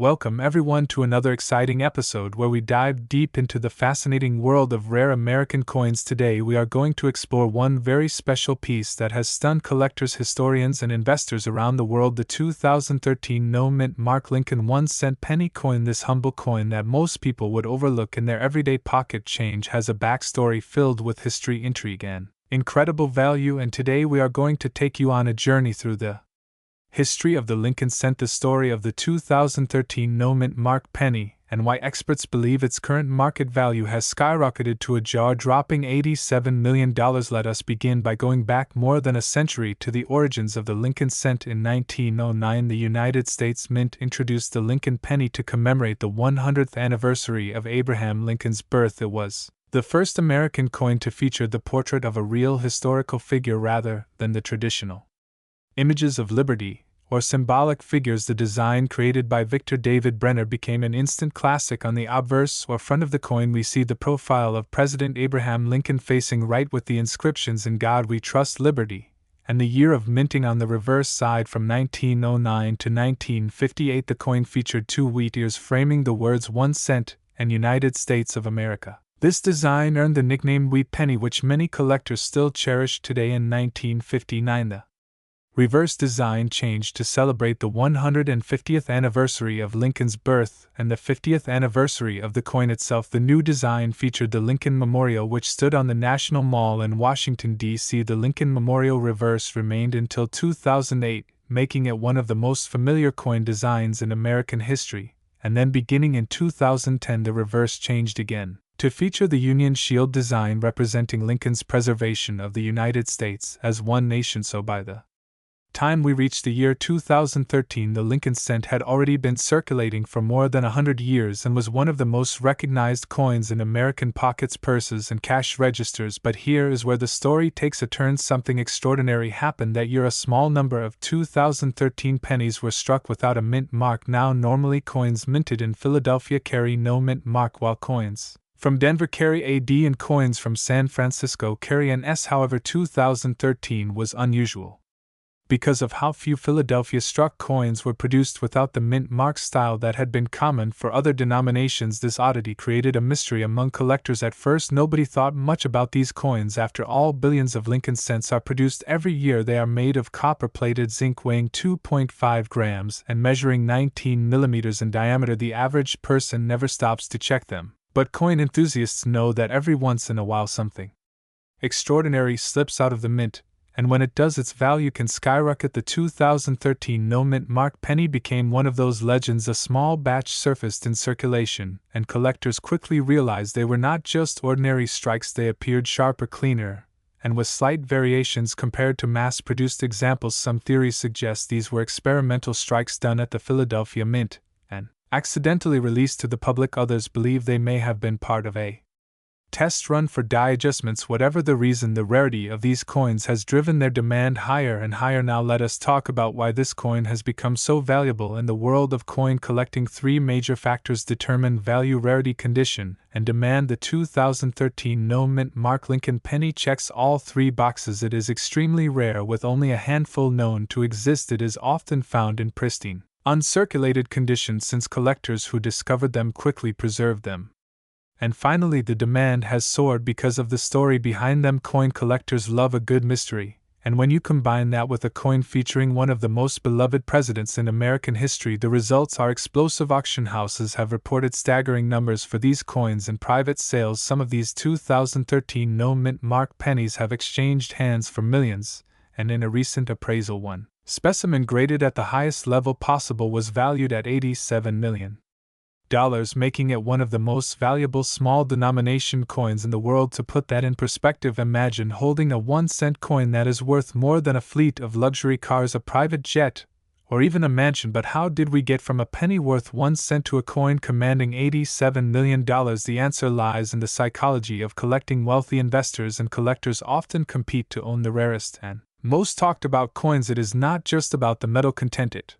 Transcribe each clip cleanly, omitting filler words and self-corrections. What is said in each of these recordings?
Welcome everyone to another exciting episode where we dive deep into the fascinating world of rare American coins. Today we are going to explore one very special piece that has stunned collectors, historians, and investors around the world: the 2013 no-mint mark Lincoln 1-cent penny coin. This humble coin that most people would overlook in their everyday pocket change has a backstory filled with history, intrigue, and incredible value, and today we are going to take you on a journey through the history of the Lincoln cent, the story of the 2013 no-mint mark penny, and why experts believe its current market value has skyrocketed to a jaw-dropping $87 million. Let us begin by going back more than a century to the origins of the Lincoln cent. In 1909, the United States Mint introduced the Lincoln penny to commemorate the 100th anniversary of Abraham Lincoln's birth. It was the first American coin to feature the portrait of a real historical figure rather than the traditional images of liberty or symbolic figures. The design, created by Victor David Brenner, became an instant classic. On the obverse or front of the coin we see the profile of President Abraham Lincoln facing right with the inscriptions "In God We Trust, Liberty," and the year of minting on the reverse side. From 1909 to 1958 the coin featured two wheat ears framing the words 1 cent and United States of America. This design earned the nickname Wheat Penny, which many collectors still cherish today. In 1959 the reverse design changed to celebrate the 150th anniversary of Lincoln's birth and the 50th anniversary of the coin itself. The new design featured the Lincoln Memorial, which stood on the National Mall in Washington, D.C. The Lincoln Memorial reverse remained until 2008, making it one of the most familiar coin designs in American history, and then beginning in 2010 the reverse changed again to feature the Union Shield design representing Lincoln's preservation of the United States as one nation. So by the time we reached the year 2013, the Lincoln cent had already been circulating for more than 100 years and was one of the most recognized coins in American pockets, purses, and cash registers. But here is where the story takes a turn. Something extraordinary happened that year. A small number of 2013 pennies were struck without a mint mark. Now normally coins minted in Philadelphia carry no mint mark, while coins from Denver carry a D and coins from San Francisco carry an S. However, 2013 was unusual because of how few Philadelphia-struck coins were produced without the mint mark style that had been common for other denominations. This oddity created a mystery among collectors. At first nobody thought much about these coins. After all, billions of Lincoln cents are produced every year. They are made of copper-plated zinc, weighing 2.5 grams and measuring 19 millimeters in diameter. The average person never stops to check them, but coin enthusiasts know that every once in a while something extraordinary slips out of the mint, and when it does, its value can skyrocket. The 2013 no-mint mark penny became one of those legends. A small batch surfaced in circulation, and collectors quickly realized they were not just ordinary strikes. They appeared sharper, cleaner, and with slight variations compared to mass-produced examples. Some theories suggest these were experimental strikes done at the Philadelphia Mint and accidentally released to the public. Others believe they may have been part of a test run for die adjustments. Whatever the reason, the rarity of these coins has driven their demand higher and higher. Now let us talk about why this coin has become so valuable in the world of coin collecting. Three major factors determine value: rarity, condition, and demand. The 2013 no-mint mark Lincoln penny checks all three boxes. It is extremely rare, with only a handful known to exist. It is often found in pristine, uncirculated condition, since collectors who discovered them quickly preserved them. And finally, the demand has soared because of the story behind them. Coin collectors love a good mystery, and when you combine that with a coin featuring one of the most beloved presidents in American history, the results are explosive. Auction houses have reported staggering numbers for these coins in private sales. Some of these 2013 no-mint mark pennies have exchanged hands for millions, and in a recent appraisal, one specimen graded at the highest level possible was valued at $87 million, making it one of the most valuable small denomination coins in the world. To put that in perspective, imagine holding a 1-cent coin that is worth more than a fleet of luxury cars, a private jet, or even a mansion. But how did we get from a penny worth 1 cent to a coin commanding $87 million? The answer lies in the psychology of collecting. Wealthy investors and collectors often compete to own the rarest and most talked about coins. It is not just about the metal content. It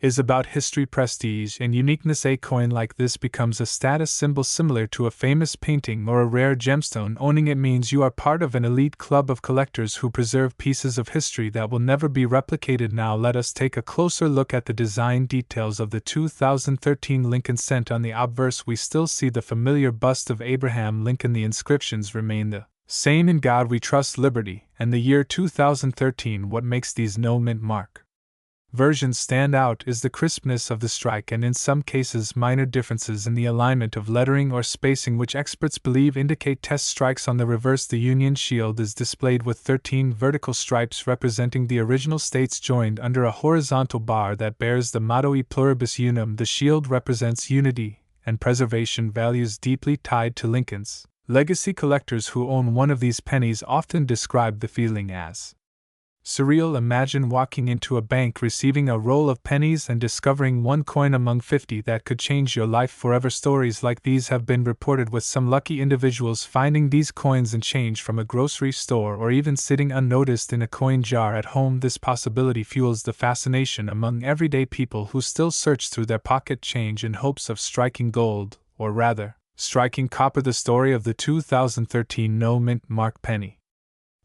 is about history, prestige, and uniqueness. A coin like this becomes a status symbol similar to a famous painting or a rare gemstone. Owning it means you are part of an elite club of collectors who preserve pieces of history that will never be replicated. Now let us take a closer look at the design details of the 2013 Lincoln cent. On the obverse we still see the familiar bust of Abraham Lincoln. The inscriptions remain the same: "In God we trust, liberty," and the year 2013. What makes these no mint mark versions stand out is the crispness of the strike and in some cases minor differences in the alignment of lettering or spacing which experts believe indicate test strikes. On the reverse, the Union shield is displayed with 13 vertical stripes representing the original states joined under a horizontal bar that bears the motto E pluribus unum. The shield represents unity and preservation, values deeply tied to Lincoln's legacy. Collectors who own one of these pennies often describe the feeling as surreal. Imagine walking into a bank, receiving a roll of pennies, and discovering one coin among 50 that could change your life forever. Stories like these have been reported, with some lucky individuals finding these coins and change from a grocery store or even sitting unnoticed in a coin jar at home. This possibility fuels the fascination among everyday people who still search through their pocket change in hopes of striking gold, or rather, striking copper. The story of the 2013 no mint mark penny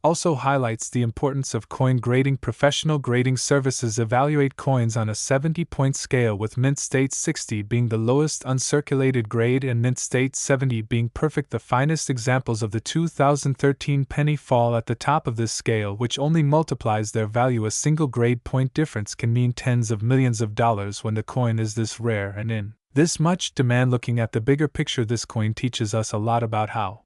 also highlights the importance of coin grading. Professional grading services evaluate coins on a 70-point scale, with mint state 60 being the lowest uncirculated grade and mint state 70 being perfect. The finest examples of the 2013 penny fall at the top of this scale, which only multiplies their value. A single grade point difference can mean tens of millions of dollars when the coin is this rare and in this much demand. Looking at the bigger picture, this coin teaches us a lot about how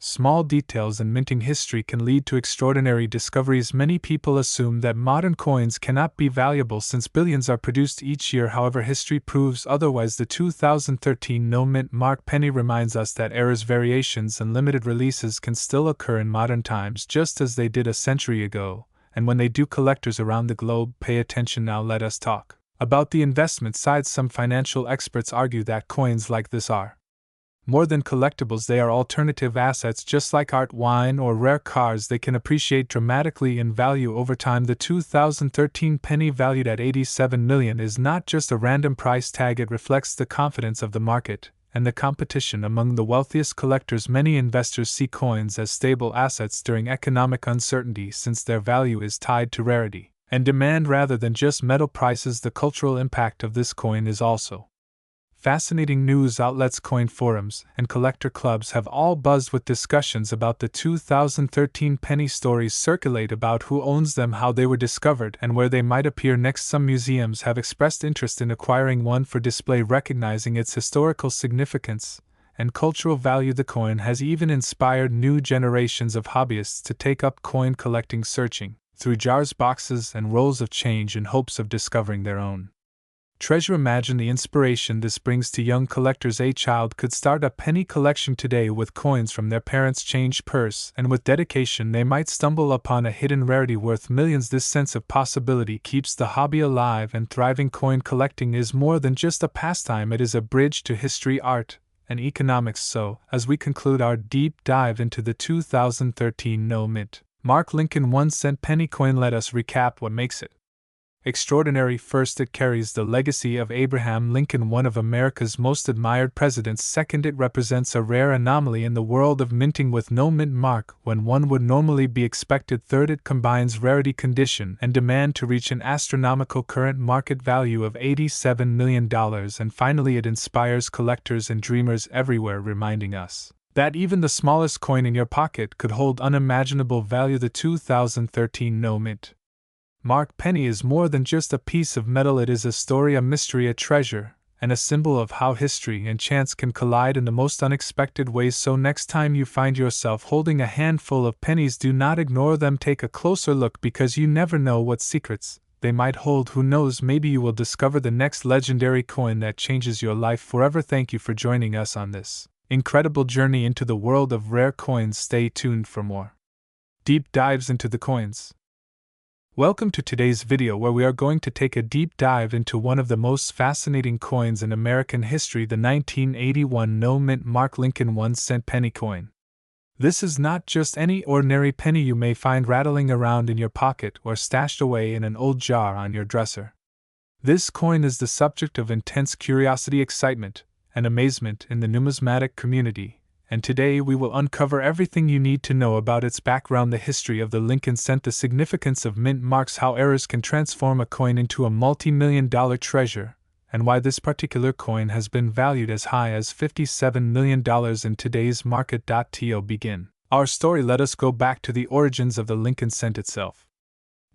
small details in minting history can lead to extraordinary discoveries. Many people assume that modern coins cannot be valuable since billions are produced each year. However, history proves otherwise. The 2013 no mint mark penny reminds us that errors, variations, and limited releases can still occur in modern times, just as they did a century ago, and when they do, collectors around the globe pay attention. Now let us talk about the investment side. Some financial experts argue that coins like this are more than collectibles. They are alternative assets. Just like art, wine, or rare cars, they can appreciate dramatically in value over time. The 2013 penny, valued at $87 million, is not just a random price tag. It reflects the confidence of the market and the competition among the wealthiest collectors. Many investors see coins as stable assets during economic uncertainty, since their value is tied to rarity and demand rather than just metal prices. The cultural impact of this coin is also fascinating. News outlets, coin forums, and collector clubs have all buzzed with discussions about the 2013 penny. Stories circulate about who owns them, how they were discovered, and where they might appear next. Some museums have expressed interest in acquiring one for display, recognizing its historical significance and cultural value. The coin has even inspired new generations of hobbyists to take up coin collecting, searching through jars, boxes, and rolls of change in hopes of discovering their own treasure. Imagine the inspiration this brings to young collectors. A child could start a penny collection today with coins from their parents' change purse, and with dedication they might stumble upon a hidden rarity worth millions. This sense of possibility keeps the hobby alive and thriving. Coin collecting is more than just a pastime, it is a bridge to history, art, and economics. So, as we conclude our deep dive into the 2013 no mint mark Lincoln 1-cent penny coin, let us recap what makes it extraordinary. First, it carries the legacy of Abraham Lincoln, one of America's most admired presidents. Second, it represents a rare anomaly in the world of minting, with no mint mark when one would normally be expected. Third, it combines rarity, condition, and demand to reach an astronomical current market value of $87 million. And finally, it inspires collectors and dreamers everywhere, reminding us that even the smallest coin in your pocket could hold unimaginable value. The 2013 no mint mark penny is more than just a piece of metal. It is a story, a mystery, a treasure, and a symbol of how history and chance can collide in the most unexpected ways. So next time you find yourself holding a handful of pennies, do not ignore them. Take a closer look, because you never know what secrets they might hold. Who knows, maybe you will discover the next legendary coin that changes your life forever. Thank you for joining us on this incredible journey into the world of rare coins. Stay tuned for more deep dives into the coins. Welcome to today's video, where we are going to take a deep dive into one of the most fascinating coins in American history, the 1981 no mint mark Lincoln 1-cent penny coin. This is not just any ordinary penny you may find rattling around in your pocket or stashed away in an old jar on your dresser. This coin is the subject of intense curiosity, excitement, and amazement in the numismatic community, and today we will uncover everything you need to know about its background, the history of the Lincoln cent, the significance of mint marks, how errors can transform a coin into a multi-million-dollar treasure, and why this particular coin has been valued as high as $57 million in today's market. To begin our story, let us go back to the origins of the Lincoln cent itself.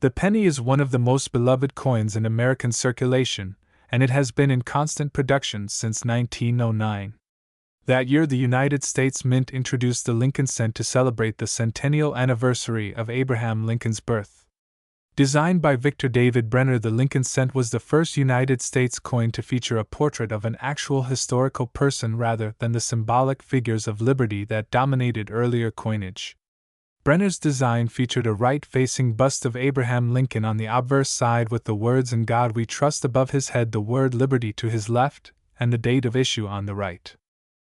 The penny is one of the most beloved coins in American circulation, and it has been in constant production since 1909. That year, the United States Mint introduced the Lincoln cent to celebrate the centennial anniversary of Abraham Lincoln's birth. Designed by Victor David Brenner, the Lincoln cent was the first United States coin to feature a portrait of an actual historical person rather than the symbolic figures of liberty that dominated earlier coinage. Brenner's design featured a right-facing bust of Abraham Lincoln on the obverse side with the words "In God We Trust" above his head, the word "Liberty" to his left, and the date of issue on the right.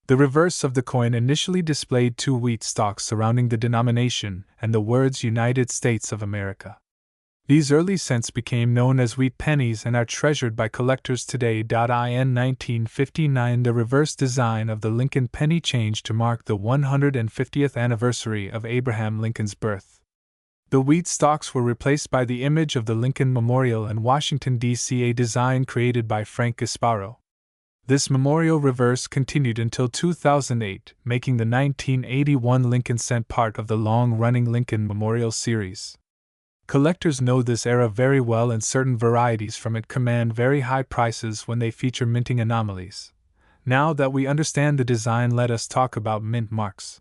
The reverse of the coin initially displayed two wheat stalks surrounding the denomination and the words "United States of America." These early cents became known as wheat pennies and are treasured by collectors today. In 1959, the reverse design of the Lincoln penny changed to mark the 150th anniversary of Abraham Lincoln's birth. The wheat stalks were replaced by the image of the Lincoln Memorial in Washington, D.C., a design created by Frank Gasparo. This memorial reverse continued until 2008, making the 1981 Lincoln cent part of the long-running Lincoln Memorial series. Collectors know this era very well, and certain varieties from it command very high prices when they feature minting anomalies. Now that we understand the design, let us talk about mint marks.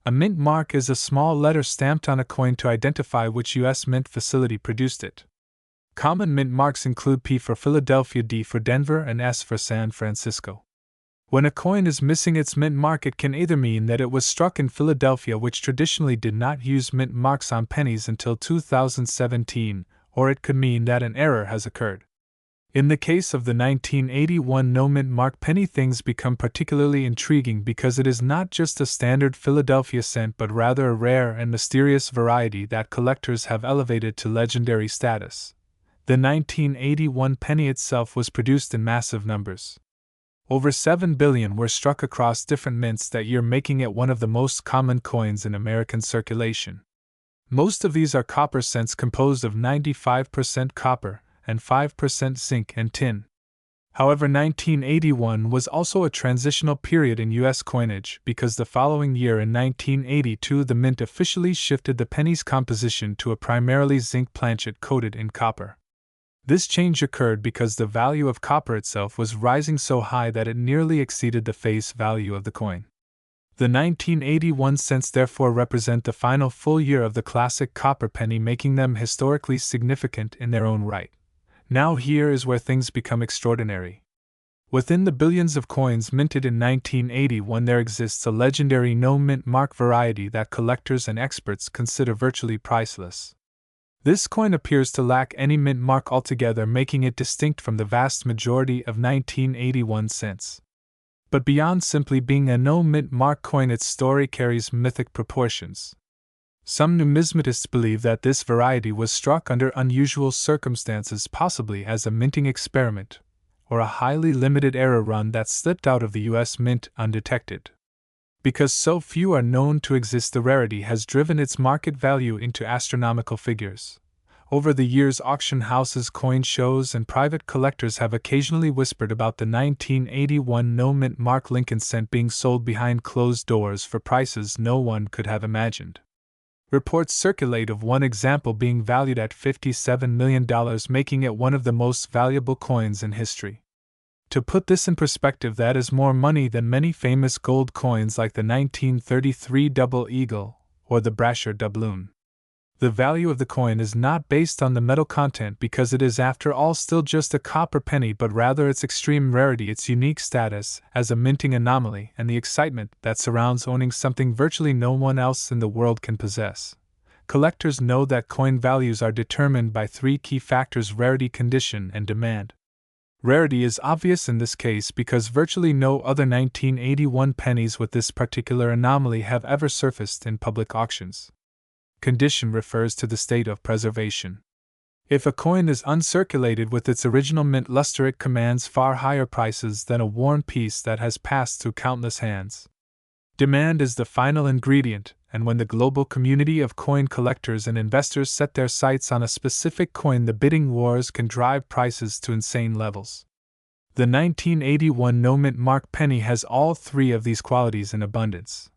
A mint mark is a small letter stamped on a coin to identify which U.S. mint facility produced it. Common mint marks include P for Philadelphia, D for Denver, and S for San Francisco. When a coin is missing its mint mark, it can either mean that it was struck in Philadelphia, which traditionally did not use mint marks on pennies until 2017, or it could mean that an error has occurred. In the case of the 1981 no mint mark penny, things become particularly intriguing because it is not just a standard Philadelphia cent but rather a rare and mysterious variety that collectors have elevated to legendary status. The 1981 penny itself was produced in massive numbers. Over 7 billion were struck across different mints that year, making it one of the most common coins in American circulation. Most of these are copper cents composed of 95% copper and 5% zinc and tin. However, 1981 was also a transitional period in U.S. coinage because the following year, in 1982, the mint officially shifted the penny's composition to a primarily zinc planchet coated in copper. This change occurred because the value of copper itself was rising so high that it nearly exceeded the face value of the coin. The 1981 cents therefore represent the final full year of the classic copper penny, making them historically significant in their own right. Now here is where things become extraordinary. Within the billions of coins minted in 1981, there exists a legendary no mint mark variety that collectors and experts consider virtually priceless. This coin appears to lack any mint mark altogether, making it distinct from the vast majority of 1981 cents. But beyond simply being a no mint mark coin, its story carries mythic proportions. Some numismatists believe that this variety was struck under unusual circumstances, possibly as a minting experiment, or a highly limited error run that slipped out of the U.S. Mint undetected. Because so few are known to exist, the rarity has driven its market value into astronomical figures. Over the years, auction houses, coin shows, and private collectors have occasionally whispered about the 1981 no mint mark Lincoln cent being sold behind closed doors for prices no one could have imagined. Reports circulate of one example being valued at $57 million, making it one of the most valuable coins in history. To put this in perspective, that is more money than many famous gold coins like the 1933 Double Eagle or the Brasher doubloon. The value of the coin is not based on the metal content because it is after all still just a copper penny, but rather its extreme rarity, its unique status as a minting anomaly, and the excitement that surrounds owning something virtually no one else in the world can possess. Collectors know that coin values are determined by three key factors: rarity, condition, and demand. Rarity is obvious in this case because virtually no other 1981 pennies with this particular anomaly have ever surfaced in public auctions. Condition refers to the state of preservation. If a coin is uncirculated with its original mint luster, it commands far higher prices than a worn piece that has passed through countless hands. Demand is the final ingredient, and when the global community of coin collectors and investors set their sights on a specific coin, the bidding wars can drive prices to insane levels. The 1981 no-mint mark penny has all three of these qualities in abundance.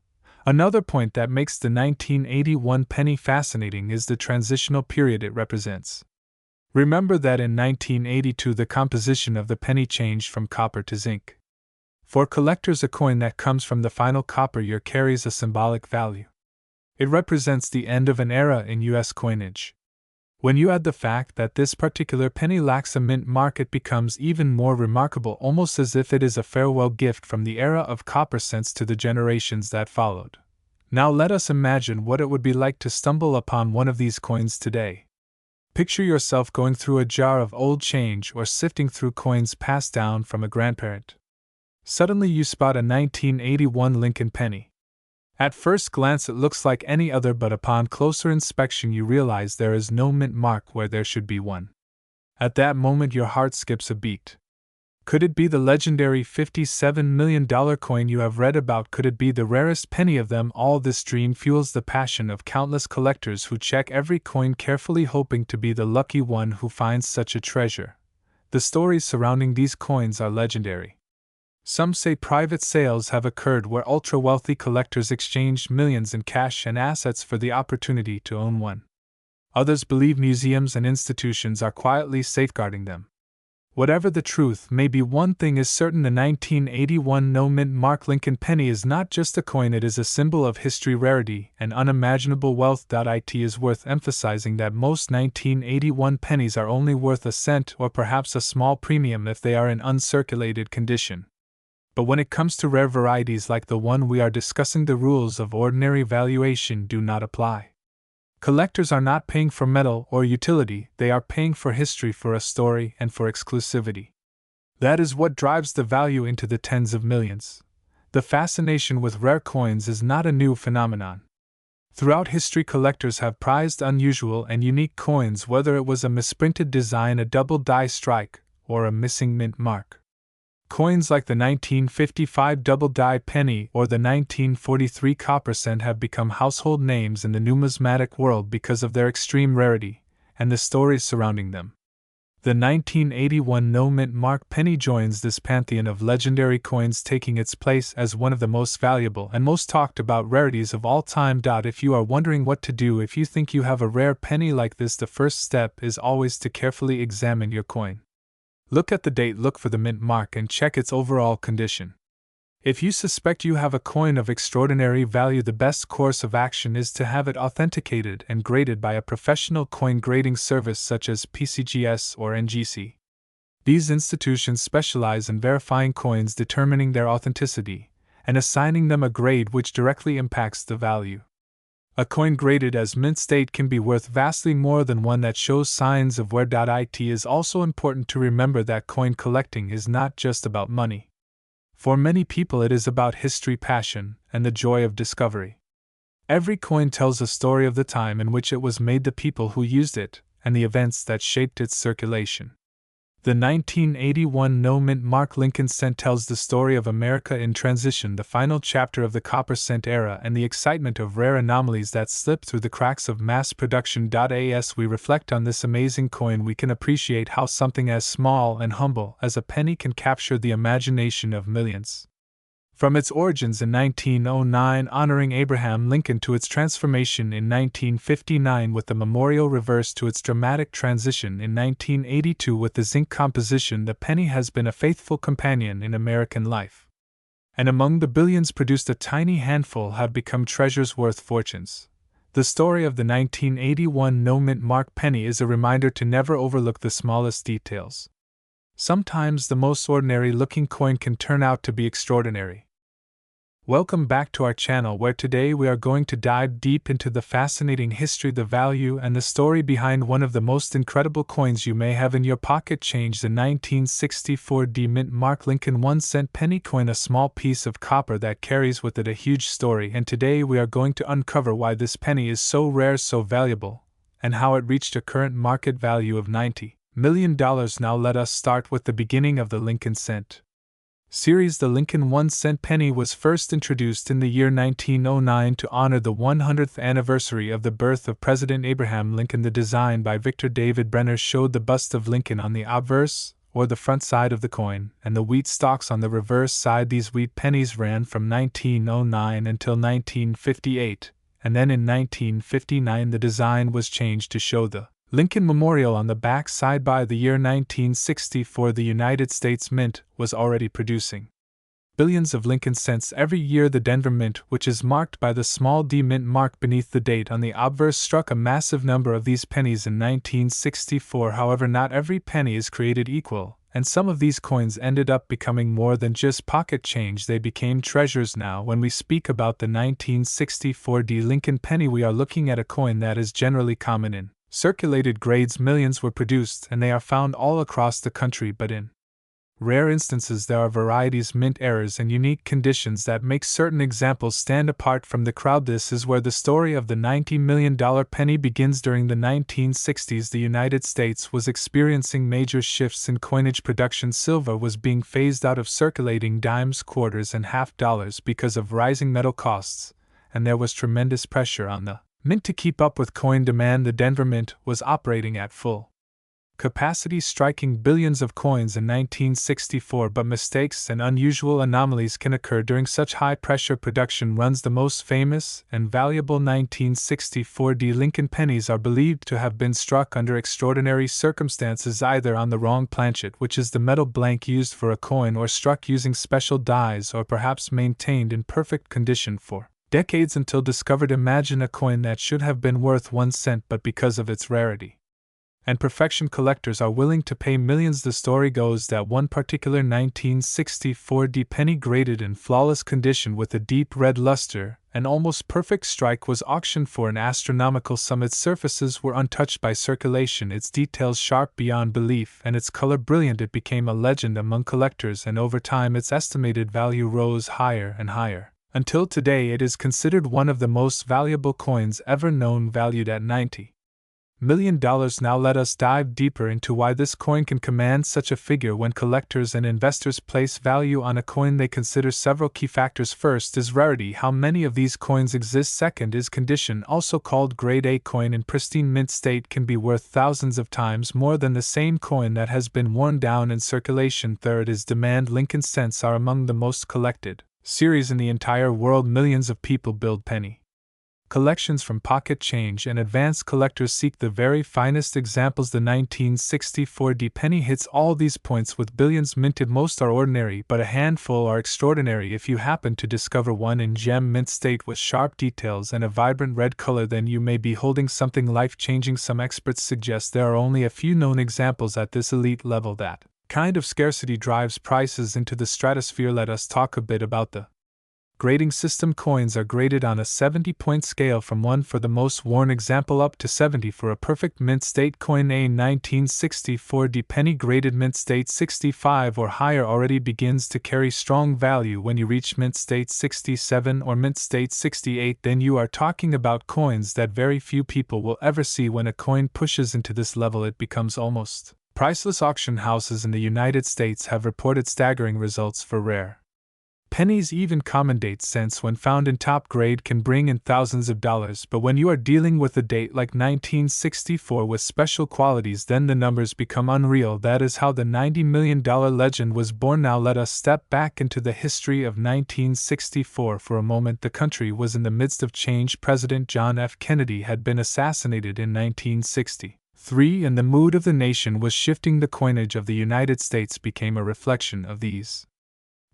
Another point that makes the 1981 penny fascinating is the transitional period it represents. Remember that in 1982 the composition of the penny changed from copper to zinc. For collectors, a coin that comes from the final copper year carries a symbolic value. It represents the end of an era in U.S. coinage. When you add the fact that this particular penny lacks a mint mark, it becomes even more remarkable, almost as if it is a farewell gift from the era of copper cents to the generations that followed. Now let us imagine what it would be like to stumble upon one of these coins today. Picture yourself going through a jar of old change or sifting through coins passed down from a grandparent. Suddenly you spot a 1981 Lincoln penny. At first glance it looks like any other, but upon closer inspection you realize there is no mint mark where there should be one. At that moment your heart skips a beat. Could it be the legendary $57 million coin you have read about? Could it be the rarest penny of them all? This dream fuels the passion of countless collectors who check every coin carefully, hoping to be the lucky one who finds such a treasure. The stories surrounding these coins are legendary. Some say private sales have occurred where ultra-wealthy collectors exchanged millions in cash and assets for the opportunity to own one. Others believe museums and institutions are quietly safeguarding them. Whatever the truth may be, one thing is certain: the 1981 no-mint mark Lincoln penny is not just a coin, it is a symbol of history, rarity, and unimaginable wealth. It is worth emphasizing that most 1981 pennies are only worth a cent or perhaps a small premium if they are in uncirculated condition. But when it comes to rare varieties like the one we are discussing, the rules of ordinary valuation do not apply. Collectors are not paying for metal or utility, they are paying for history, for a story, and for exclusivity. That is what drives the value into the tens of millions. The fascination with rare coins is not a new phenomenon. Throughout history, collectors have prized unusual and unique coins, whether it was a misprinted design, a double die strike, or a missing mint mark. Coins like the 1955 double-die penny or the 1943 copper cent have become household names in the numismatic world because of their extreme rarity and the stories surrounding them. The 1981 no-mint mark penny joins this pantheon of legendary coins, taking its place as one of the most valuable and most talked about rarities of all time. If you are wondering what to do if you think you have a rare penny like this, the first step is always to carefully examine your coin. Look at the date, look for the mint mark, and check its overall condition. If you suspect you have a coin of extraordinary value, the best course of action is to have it authenticated and graded by a professional coin grading service such as PCGS or NGC. These institutions specialize in verifying coins, determining their authenticity, and assigning them a grade which directly impacts the value. A coin graded as mint state can be worth vastly more than one that shows signs of wear. It is also important to remember that coin collecting is not just about money. For many people, it is about history, passion, and the joy of discovery. Every coin tells a story of the time in which it was made, the people who used it, and the events that shaped its circulation. The 1981 no-mint mark Lincoln cent tells the story of America in transition, the final chapter of the copper cent era, and the excitement of rare anomalies that slip through the cracks of mass production. As we reflect on this amazing coin, we can appreciate how something as small and humble as a penny can capture the imagination of millions. From its origins in 1909 honoring Abraham Lincoln to its transformation in 1959 with the memorial reverse to its dramatic transition in 1982 with the zinc composition, the penny has been a faithful companion in American life. And among the billions produced, a tiny handful have become treasures worth fortunes. The story of the 1981 no-mint mark penny is a reminder to never overlook the smallest details. Sometimes the most ordinary-looking coin can turn out to be extraordinary. Welcome back to our channel, where today we are going to dive deep into the fascinating history, the value, and the story behind one of the most incredible coins you may have in your pocket. Change the 1964 mint mark Lincoln 1-cent penny coin, a small piece of copper that carries with it a huge story, and today we are going to uncover why this penny is so rare, so valuable, and how it reached a current market value of $90 million. Now let us start with the beginning of the Lincoln cent series. The Lincoln 1-cent penny was first introduced in the year 1909 to honor the 100th anniversary of the birth of President Abraham Lincoln. The design by Victor David Brenner showed the bust of Lincoln on the obverse, or the front side of the coin, and the wheat stalks on the reverse side. These wheat pennies ran from 1909 until 1958, and then in 1959 the design was changed to show the Lincoln Memorial on the back side. By the year 1964, the United States Mint was already producing billions of Lincoln cents every year. The Denver Mint, which is marked by the small d mint mark beneath the date on the obverse, struck a massive number of these pennies in 1964. However, not every penny is created equal, and some of these coins ended up becoming more than just pocket change. They became treasures. Now, when we speak about the 1964 D Lincoln penny, we are looking at a coin that is generally common in circulated grades. Millions were produced, and they are found all across the country, but in rare instances there are varieties, mint errors, and unique conditions that make certain examples stand apart from the crowd. This is where the story of the $90 million penny begins. During the 1960s, the United States was experiencing major shifts in coinage production. Silver was being phased out of circulating dimes, quarters, and half dollars because of rising metal costs, and there was tremendous pressure on the mint to keep up with coin demand. The Denver Mint was operating at full capacity, striking billions of coins in 1964, but mistakes and unusual anomalies can occur during such high-pressure production runs. The most famous and valuable 1964 D Lincoln pennies are believed to have been struck under extraordinary circumstances, either on the wrong planchet, which is the metal blank used for a coin, or struck using special dies, or perhaps maintained in perfect condition for decades until discovered. Imagine a coin that should have been worth 1 cent, but because of its rarity and perfection, collectors are willing to pay millions. The story goes that one particular 1964 D penny, graded in flawless condition with a deep red luster, an almost perfect strike, was auctioned for an astronomical sum. Its surfaces were untouched by circulation, its details sharp beyond belief, and its color brilliant. It became a legend among collectors, and over time its estimated value rose higher and higher. Until today, it is considered one of the most valuable coins ever known, valued at $90 million. Now let us dive deeper into why this coin can command such a figure. When collectors and investors place value on a coin, they consider several key factors. First is rarity, how many of these coins exist. Second is condition, also called grade. A coin in pristine mint state can be worth thousands of times more than the same coin that has been worn down in circulation. Third is demand. Lincoln cents are among the most collected series in the entire world. Millions of people build penny collections from pocket change, and advanced collectors seek the very finest examples. The 1964 D penny hits all these points with billions minted. Most are ordinary, but a handful are extraordinary. If you happen to discover one in gem mint state with sharp details and a vibrant red color, then you may be holding something life-changing. Some experts suggest there are only a few known examples at this elite level. That kind of scarcity drives prices into the stratosphere. Let us talk a bit about the grading system. Coins are graded on a 70-point scale from 1 for the most worn example up to 70 for a perfect mint state coin. A 1964 D penny graded mint state 65 or higher already begins to carry strong value. When you reach mint state 67 or mint state 68, then you are talking about coins that very few people will ever see. When a coin pushes into this level, it becomes almost priceless. Auction houses in the United States have reported staggering results for rare pennies. Even common date cents, when found in top grade, can bring in thousands of dollars, but when you are dealing with a date like 1964 with special qualities, then the numbers become unreal. That is how the $90 million legend was born. Now let us step back into the history of 1964 for a moment. The country was in the midst of change. President John F. Kennedy had been assassinated in 1963, and the mood of the nation was shifting. The coinage of the United States became a reflection of these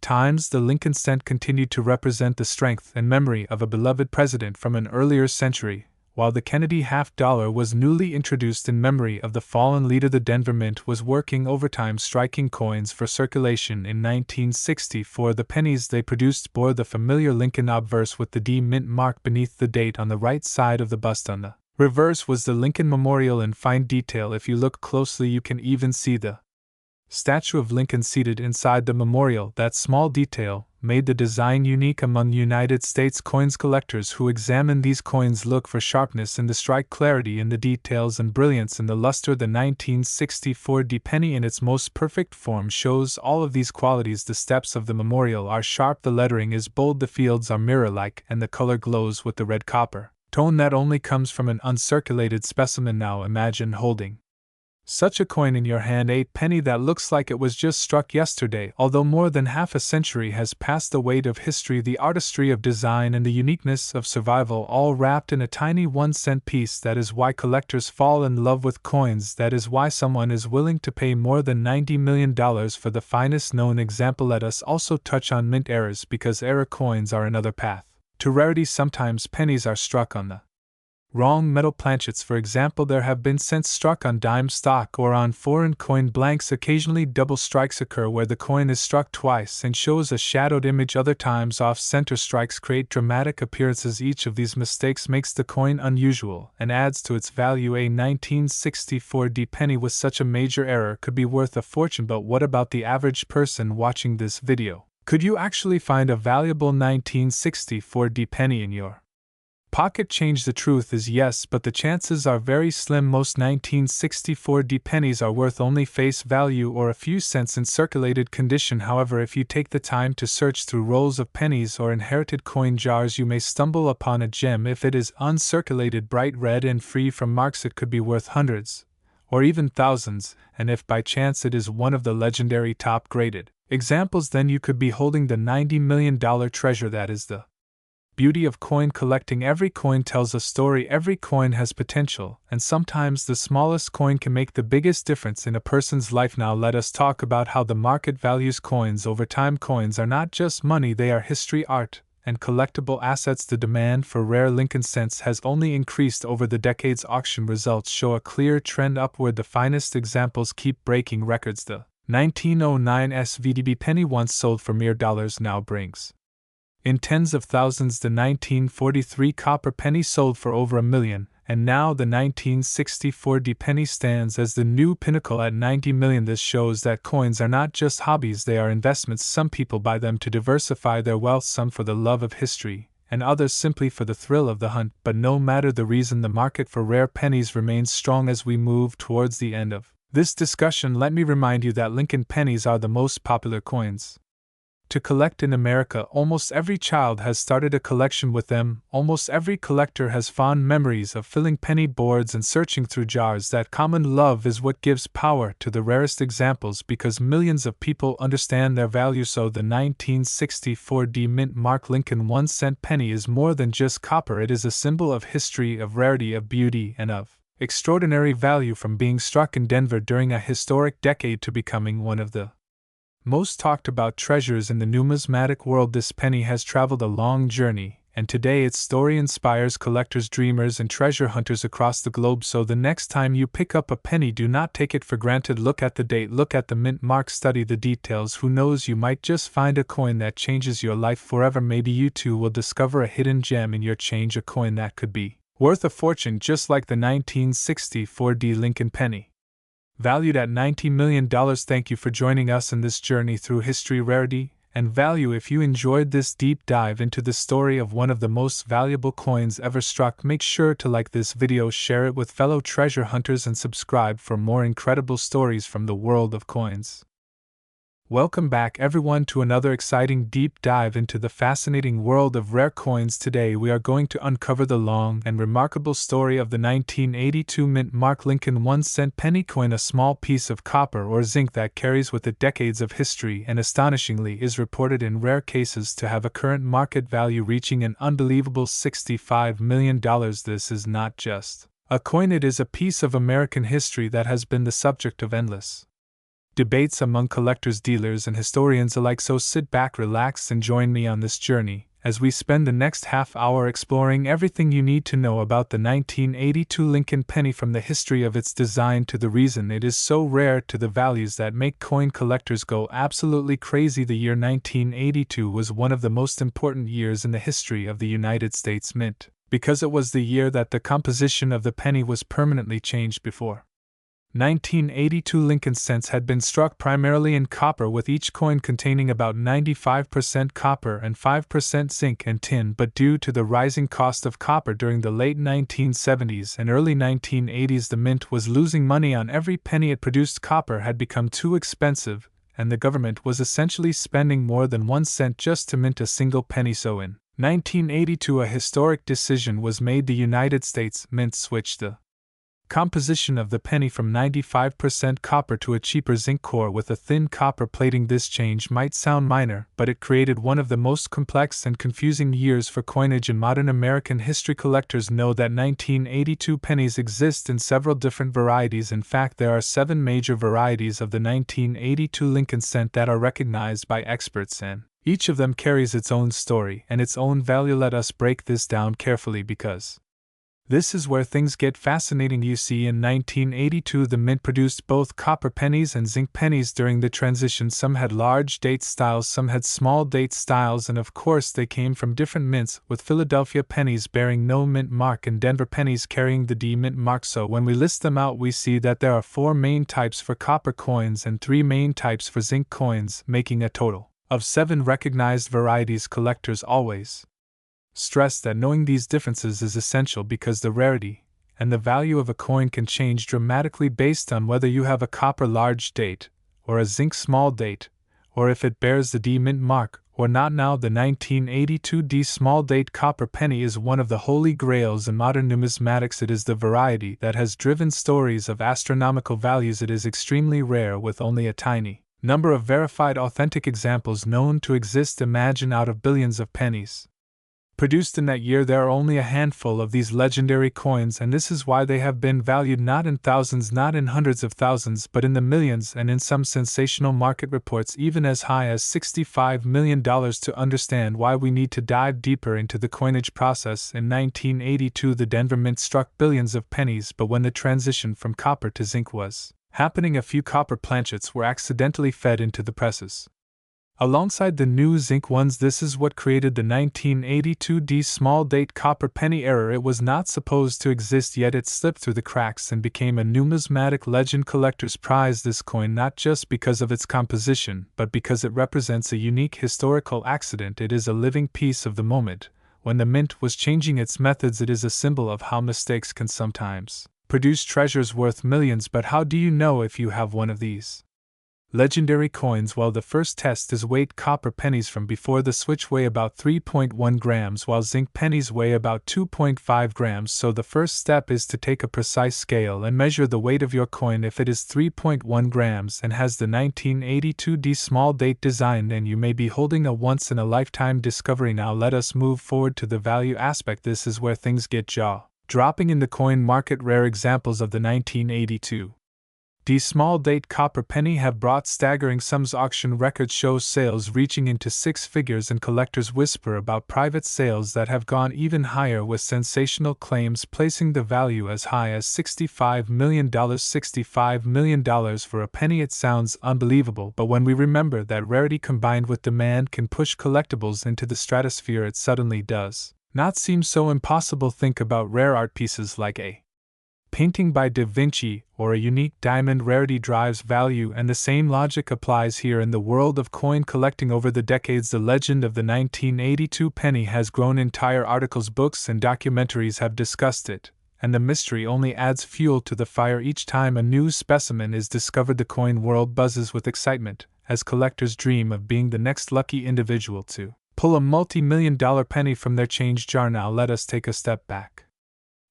times. The Lincoln cent continued to represent the strength and memory of a beloved president from an earlier century, while the Kennedy half-dollar was newly introduced in memory of the fallen leader. The Denver Mint was working overtime, striking coins for circulation. In 1964, the pennies they produced bore the familiar Lincoln obverse with the D mint mark beneath the date on the right side of the bust. On the reverse was the Lincoln Memorial in fine detail. If you look closely, you can even see the statue of Lincoln seated inside the memorial. That small detail, made the design unique among United States coins. Collectors who examine these coins look for sharpness in the strike, clarity in the details, and brilliance in the luster. The 1964 D penny in its most perfect form shows all of these qualities. The steps of the memorial are sharp, the lettering is bold, the fields are mirror-like, and the color glows with the red copper tone that only comes from an uncirculated specimen. Now imagine holding such a coin in your hand, a penny that looks like it was just struck yesterday. Although more than half a century has passed, the weight of history, the artistry of design, and the uniqueness of survival all wrapped in a tiny 1-cent piece. That is why collectors fall in love with coins. That is why someone is willing to pay more than $90 million for the finest known example. Let us also touch on mint errors, because error coins are another path to rarity. Sometimes pennies are struck on the wrong metal planchets. For example, there have been cents struck on dime stock or on foreign coin blanks. Occasionally double strikes occur where the coin is struck twice and shows a shadowed image. Other times off-center strikes create dramatic appearances. Each of these mistakes makes the coin unusual and adds to its value. A 1964 D penny with such a major error could be worth a fortune, but what about the average person watching this video? Could you actually find a valuable 1964 D penny in your pocket change? The truth is yes, but the chances are very slim. Most 1964 D pennies are worth only face value or a few cents in circulated condition. However, if you take the time to search through rolls of pennies or inherited coin jars, you may stumble upon a gem. If it is uncirculated, bright red, and free from marks, it could be worth hundreds or even thousands, and if by chance it is one of the legendary top-graded examples, then you could be holding the $90 million treasure. That is the beauty of coin collecting. Every coin tells a story, every coin has potential, and sometimes the smallest coin can make the biggest difference in a person's life. Now let us talk about how the market values coins over time. Coins are not just money, they are history, art, and collectible assets. The demand for rare Lincoln cents has only increased over the decades. Auction results show a clear trend upward. The finest examples keep breaking records. The 1909 SVDB penny, once sold for mere dollars, now brings in tens of thousands. The 1943 copper penny sold for over $1 million, and now the 1964 D penny stands as the new pinnacle at $90 million. This shows that coins are not just hobbies, they are investments. Some people buy them to diversify their wealth, some for the love of history, and others simply for the thrill of the hunt. But no matter the reason, the market for rare pennies remains strong. As we move towards the end of this discussion, let me remind you that Lincoln pennies are the most popular coins to collect in America. Almost every child has started a collection with them. Almost every collector has fond memories of filling penny boards and searching through jars. That common love is what gives power to the rarest examples, because millions of people understand their value. So the 1964 D mint mark Lincoln 1-cent penny is more than just copper. It is a symbol of history, of rarity, of beauty, and of extraordinary value. From being struck in Denver during a historic decade to becoming one of the most talked about treasures in the numismatic world, this penny has traveled a long journey, and today its story inspires collectors, dreamers, and treasure hunters across the globe. So the next time you pick up a penny, do not take it for granted. Look at the date, look at the mint mark, study the details. Who knows, you might just find a coin that changes your life forever. Maybe you too will discover a hidden gem in your change, a coin that could be worth a fortune, just like the 1964 D Lincoln penny, valued at $90 million. Thank you for joining us in this journey through history, rarity, and value. If you enjoyed this deep dive into the story of one of the most valuable coins ever struck, make sure to like this video, share it with fellow treasure hunters, and subscribe for more incredible stories from the world of coins. Welcome back, everyone, to another exciting deep dive into the fascinating world of rare coins. Today we are going to uncover the long and remarkable story of the 1982 mint mark Lincoln 1-cent penny coin, a small piece of copper or zinc that carries with it decades of history and astonishingly is reported in rare cases to have a current market value reaching an unbelievable $65 million. This is not just a coin, it is a piece of American history that has been the subject of endless debates among collectors, dealers, and historians alike. So sit back, relax, and join me on this journey as we spend the next half hour exploring everything you need to know about the 1982 Lincoln penny, from the history of its design to the reason it is so rare to the values that make coin collectors go absolutely crazy. The year 1982 was one of the most important years in the history of the United States Mint, because it was the year that the composition of the penny was permanently changed. Before 1982 Lincoln cents had been struck primarily in copper, with each coin containing about 95% copper and 5% zinc and tin, but due to the rising cost of copper during the late 1970s and early 1980s, the mint was losing money on every penny it produced. Copper had become too expensive, and the government was essentially spending more than 1 cent just to mint a single penny. So in 1982 a historic decision was made. The United States Mint switched the composition of the penny from 95% copper to a cheaper zinc core with a thin copper plating. This change might sound minor, but it created one of the most complex and confusing years for coinage in modern American history. Collectors know that 1982 pennies exist in several different varieties. In fact, there are 7 major varieties of the 1982 Lincoln cent that are recognized by experts, and each of them carries its own story and its own value. Let us break this down carefully, because this is where things get fascinating. You see, in 1982 the mint produced both copper pennies and zinc pennies. During the transition, some had large date styles, some had small date styles, and of course they came from different mints, with Philadelphia pennies bearing no mint mark and Denver pennies carrying the D mint mark. So when we list them out, we see that there are 4 main types for copper coins and 3 main types for zinc coins, making a total of 7 recognized varieties. Collectors always stress that knowing these differences is essential, because the rarity and the value of a coin can change dramatically based on whether you have a copper large date or a zinc small date, or if it bears the D mint mark or not. Now, the 1982 D small date copper penny is one of the holy grails in modern numismatics. It is the variety that has driven stories of astronomical values. It is extremely rare, with only a tiny number of verified authentic examples known to exist. Imagine, out of billions of pennies produced in that year, there are only a handful of these legendary coins, and this is why they have been valued not in thousands, not in hundreds of thousands, but in the millions, and in some sensational market reports even as high as $65 million. To understand why, we need to dive deeper into the coinage process. In 1982 the Denver Mint struck billions of pennies, but when the transition from copper to zinc was happening, a few copper planchets were accidentally fed into the presses alongside the new zinc ones. This is what created the 1982 D small date copper penny error. It was not supposed to exist, yet it slipped through the cracks and became a numismatic legend. Collectors prize this coin not just because of its composition, but because it represents a unique historical accident. It is a living piece of the moment when the mint was changing its methods. It is a symbol of how mistakes can sometimes produce treasures worth millions. But how do you know if you have one of these legendary coins? Well, the first test is weight. Copper pennies from before the switch weigh about 3.1 grams, while zinc pennies weigh about 2.5 grams. So the first step is to take a precise scale and measure the weight of your coin. If it is 3.1 grams and has the 1982 D small date design, then you may be holding a once-in-a-lifetime discovery. Now let us move forward to the value aspect. This is where things get jaw-dropping in the coin market. Rare examples of the 1982 D small date copper penny have brought staggering sums. Auction records show sales reaching into 6 figures, and collectors whisper about private sales that have gone even higher, with sensational claims placing the value as high as $65 million. $65 million for a penny. It sounds unbelievable, but when we remember that rarity combined with demand can push collectibles into the stratosphere, it suddenly does not seem so impossible. Think about rare art pieces like a painting by Da Vinci or a unique diamond. Rarity drives value, and the same logic applies here in the world of coin collecting. Over the decades, the legend of the 1982 penny has grown. Entire articles, books, and documentaries have discussed it, and the mystery only adds fuel to the fire. Each time a new specimen is discovered, the coin world buzzes with excitement, as collectors dream of being the next lucky individual to pull a multi-million-dollar penny from their change jar. Now let us take a step back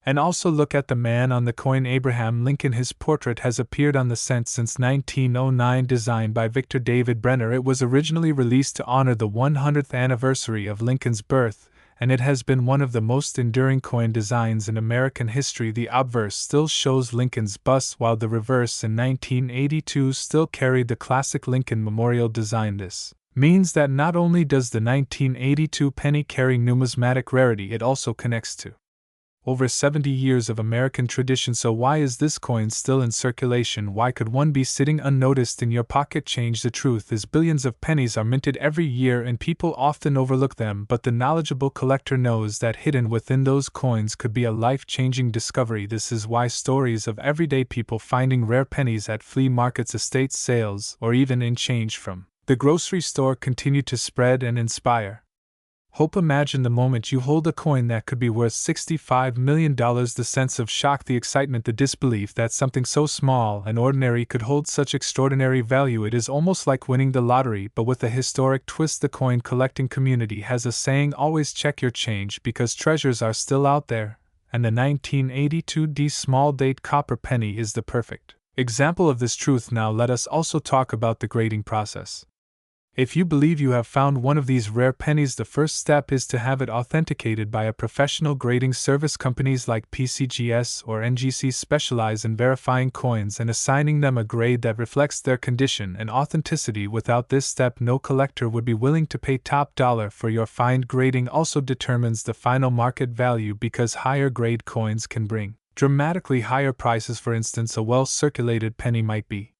and also look at the man on the coin, Abraham Lincoln. His portrait has appeared on the cent since 1909, designed by Victor David Brenner. It was originally released to honor the 100th anniversary of Lincoln's birth, and it has been one of the most enduring coin designs in American history. The obverse still shows Lincoln's bust, while the reverse in 1982 still carried the classic Lincoln Memorial design. This means that not only does the 1982 penny carry numismatic rarity, it also connects to Over 70 years of American tradition. So why is this coin still in circulation? Why could one be sitting unnoticed in your pocket? Change. The truth is, billions of pennies are minted every year and people often overlook them, but the knowledgeable collector knows that hidden within those coins could be a life-changing discovery. This is why stories of everyday people finding rare pennies at flea markets, estate sales, or even in change from the grocery store continue to spread and inspire hope. Imagine the moment you hold a coin that could be worth $65 million. The sense of shock, the excitement, the disbelief that something so small and ordinary could hold such extraordinary value. It is almost like winning the lottery, but with a historic twist. The coin collecting community has a saying: always check your change, because treasures are still out there, and the 1982 small date copper penny is the perfect example of this truth. Now let us also talk about the grading process. If you believe you have found one of these rare pennies, the first step is to have it authenticated by a professional grading service. Companies like PCGS or NGC specialize in verifying coins and assigning them a grade that reflects their condition and authenticity. Without this step, no collector would be willing to pay top dollar for your find. Grading also determines the final market value, because higher grade coins can bring dramatically higher prices. For instance, a well-circulated penny might be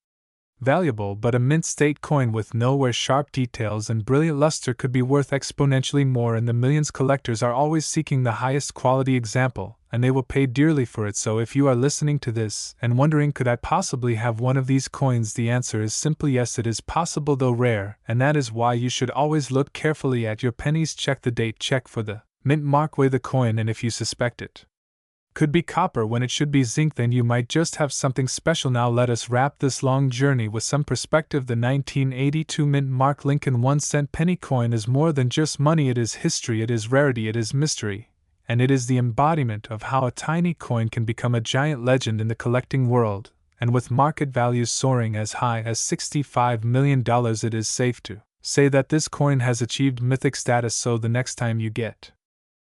valuable, but a mint state coin with nowhere sharp details and brilliant luster could be worth exponentially more in the millions. Collectors are always seeking the highest quality example, and they will pay dearly for it. So if you are listening to this and wondering, could I possibly have one of these coins? The answer is simply yes, it is possible, though rare, and that is why you should always look carefully at your pennies. Check the date, check for the mint mark, weigh the coin, and if you suspect it could be copper when it should be zinc, then you might just have something special. Now let us wrap this long journey with some perspective. The 1982 mint mark Lincoln 1-cent penny coin is more than just money. It is history, it is rarity, it is mystery, and it is the embodiment of how a tiny coin can become a giant legend in the collecting world. And with market values soaring as high as $65 million, it is safe to say that this coin has achieved mythic status. So the next time you get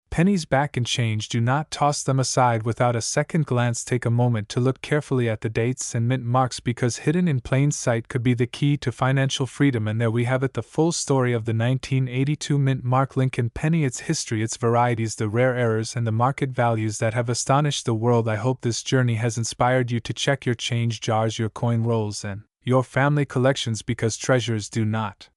pennies back in change, do not toss them aside without a second glance. Take a moment to look carefully at the dates and mint marks, because hidden in plain sight could be the key to financial freedom. And there we have it, the full story of the 1982 mint mark Lincoln penny, its history, its varieties, the rare errors, and the market values that have astonished the world. I hope this journey has inspired you to check your change jars, your coin rolls, and your family collections, because treasures do not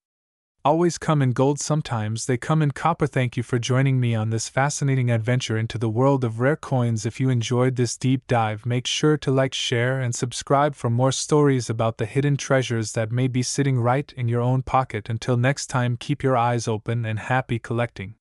always come in gold, sometimes they come in copper. Thank you for joining me on this fascinating adventure into the world of rare coins. If you enjoyed this deep dive, make sure to like, share, and subscribe for more stories about the hidden treasures that may be sitting right in your own pocket. Until next time, keep your eyes open and happy collecting.